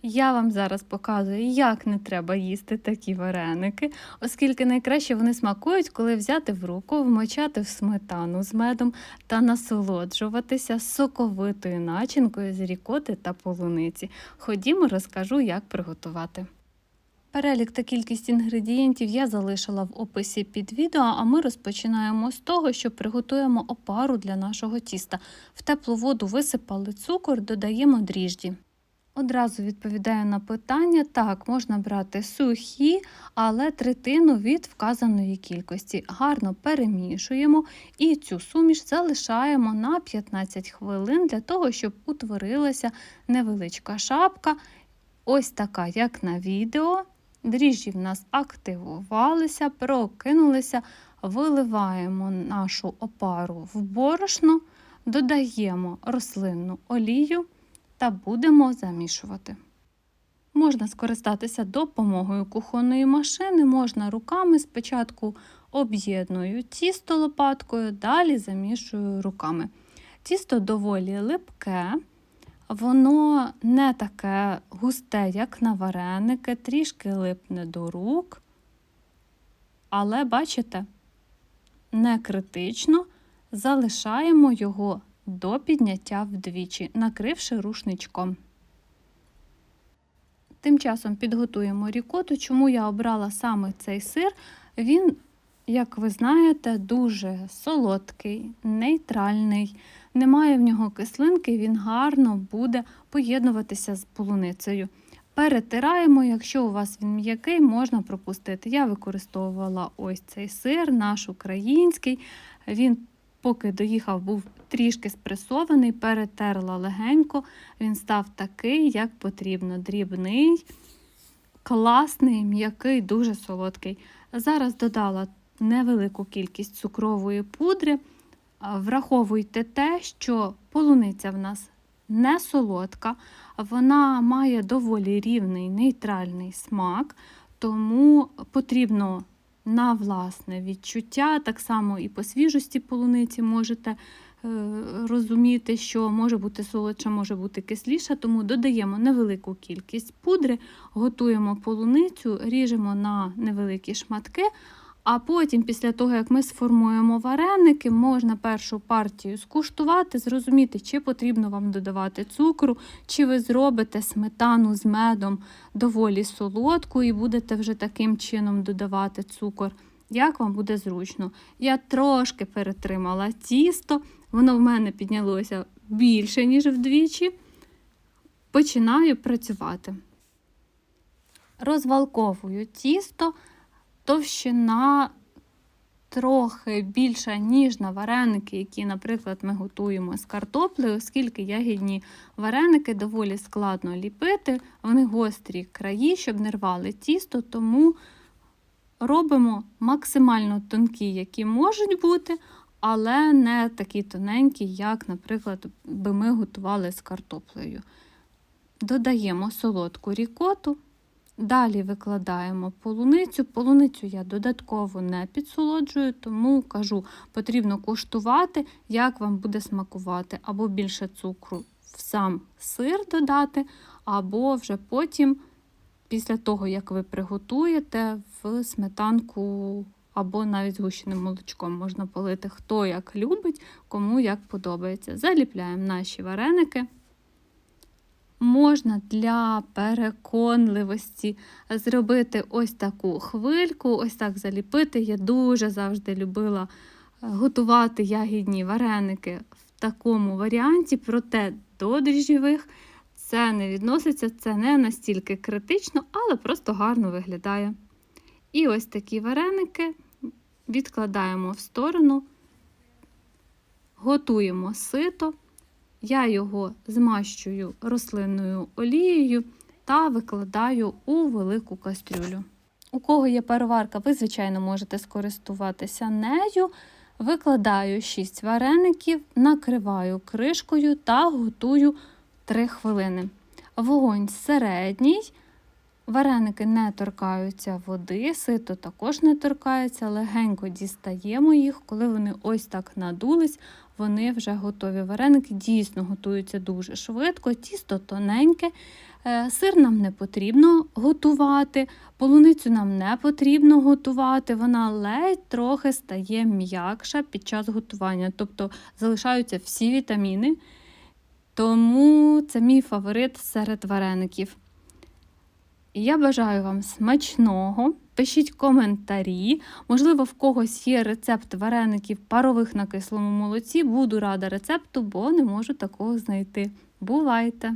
Я вам зараз показую, як не треба їсти такі вареники, оскільки найкраще вони смакують, коли взяти в руку, вмочати в сметану з медом та насолоджуватися соковитою начинкою з рікоти та полуниці. Ходімо, розкажу, як приготувати. Перелік та кількість інгредієнтів я залишила в описі під відео, а ми розпочинаємо з того, що приготуємо опару для нашого тіста. В теплу воду висипали цукор, додаємо дріжджі. Одразу відповідаю на питання. Так, можна брати сухі, але третину від вказаної кількості. Гарно перемішуємо і цю суміш залишаємо на 15 хвилин для того, щоб утворилася невеличка шапка. Ось така, як на відео. Дріжджі в нас активувалися, прокинулися, виливаємо нашу опару в борошно, додаємо рослинну олію та будемо замішувати. Можна скористатися допомогою кухонної машини, можна руками. Спочатку об'єдную тісто лопаткою, далі замішую руками. Тісто доволі липке, воно не таке густе, як на вареники, трішки липне до рук. Але, бачите, не критично, залишаємо його до підняття вдвічі, накривши рушничком. Тим часом підготуємо рікоту. Чому я обрала саме цей сир? Він, як ви знаєте, дуже солодкий, нейтральний, немає в нього кислинки, він гарно буде поєднуватися з полуницею. Перетираємо, якщо у вас він м'який, можна пропустити. Я використовувала ось цей сир, наш український. Він, поки доїхав, був трішки спресований, перетерла легенько. Він став такий, як потрібно. Дрібний, класний, м'який, дуже солодкий. Зараз додала невелику кількість цукрової пудри. Враховуйте те, що полуниця в нас не солодка, вона має доволі рівний нейтральний смак, тому потрібно на власне відчуття, так само і по свіжості полуниці можете розуміти, що може бути солодша, може бути кисліша, тому додаємо невелику кількість пудри, готуємо полуницю, ріжемо на невеликі шматки, а потім, після того, як ми сформуємо вареники, можна першу партію скуштувати, зрозуміти, чи потрібно вам додавати цукру, чи ви зробите сметану з медом доволі солодку і будете вже таким чином додавати цукор, як вам буде зручно. Я трошки перетримала тісто, воно в мене піднялося більше, ніж вдвічі. Починаю працювати. Розвалковую тісто. Товщина трохи більша, ніж на вареники, які, наприклад, ми готуємо з картоплею, оскільки ягідні вареники доволі складно ліпити, вони гострі краї, щоб не рвали тісто, тому робимо максимально тонкі, які можуть бути, але не такі тоненькі, як, наприклад, би ми готували з картоплею. Додаємо солодку рікоту. Далі викладаємо полуницю. Полуницю я додатково не підсолоджую, тому кажу, потрібно куштувати, як вам буде смакувати. Або більше цукру в сам сир додати, або вже потім, після того, як ви приготуєте, в сметанку або навіть згущеним молочком можна полити, хто як любить, кому як подобається. Заліпляємо наші вареники. Можна для переконливості зробити ось таку хвильку, ось так заліпити. Я дуже завжди любила готувати ягідні вареники в такому варіанті, проте до дріжджових це не відноситься, це не настільки критично, але просто гарно виглядає. І ось такі вареники відкладаємо в сторону, готуємо сито. Я його змащую рослинною олією та викладаю у велику кастрюлю. У кого є пароварка, ви, звичайно, можете скористуватися нею. Викладаю 6 вареників, накриваю кришкою та готую 3 хвилини. Вогонь середній, Вареники не торкаються води, сито також не торкається, легенько дістаємо їх, коли вони ось так надулись, вони вже готові. Вареники дійсно готуються дуже швидко, тісто тоненьке, сир нам не потрібно готувати, полуницю нам не потрібно готувати, вона ледь трохи стає м'якша під час готування, тобто залишаються всі вітаміни, тому це мій фаворит серед вареників. Я бажаю вам смачного, пишіть коментарі, можливо в когось є рецепт вареників парових на кислому молоці, буду рада рецепту, бо не можу такого знайти. Бувайте!